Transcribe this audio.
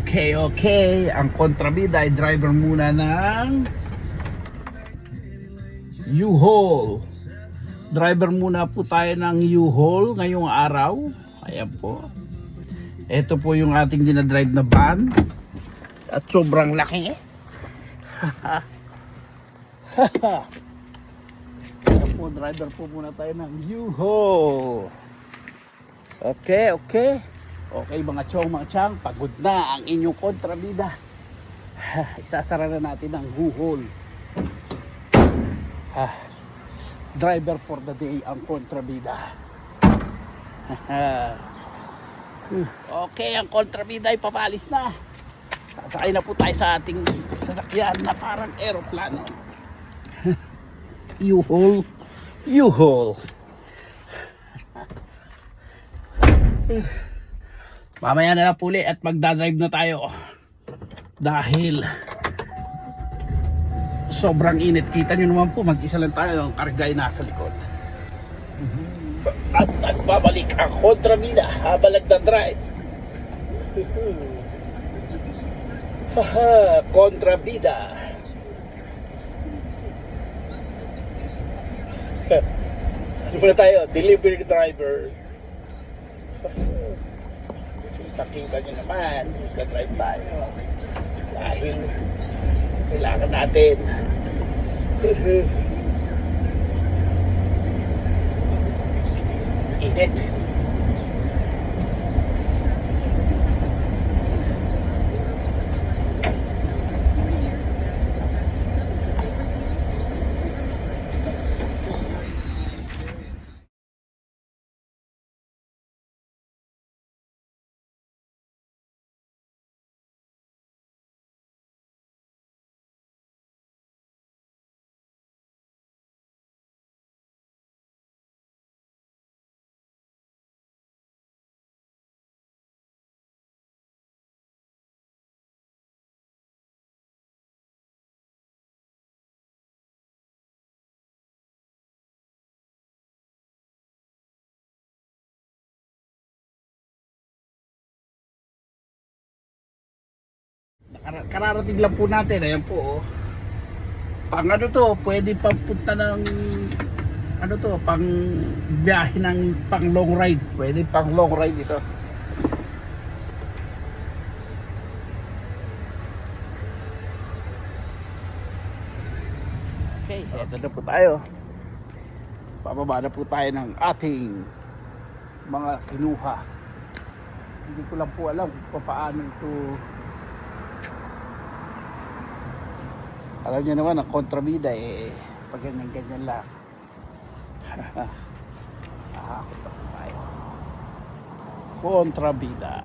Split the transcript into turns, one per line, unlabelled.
Okay. Ang kontrabida ay driver muna ng U-Haul. Driver muna po tayo ng U-Haul ngayong araw. Ayan po. Ito po yung ating dinadrive na van. At sobrang laki. Ayan po, driver po muna tayo ng U-Haul. Okay. Okay mga chong, pagod na ang inyong kontrabida. Isasara na natin ang U-Haul. Driver for the day ang kontrabida. Okay, ang kontrabida ay papalis na. Sasakay na po tayo sa ating sasakyan na parang aeroplano. U-Haul. Mamaya na lang puli at magdadrive na tayo dahil sobrang init. Kita nyo naman po, mag-isa lang tayo, ang karga ay nasa likod. At nagbabalik ang kontrabida habang nagdadrive. Kontrabida. Ano na tayo? Delivery driver. Kita nyo naman, nag-drive tayo dahil kailangan natin. Init. Kararating lang po natin. Ayan po, oh. Pang ano to, pwede pang punta ng ano to, pang biyahe ng pang long ride. Pwede pang long ride ito. Okay, eto na po tayo. Pababa na po tayo ng ating mga kinuha. Hindi ko lang po alam kung paano ito. Alam niyo naman, ang kontrabida pag ganyan lang. Kontrabida.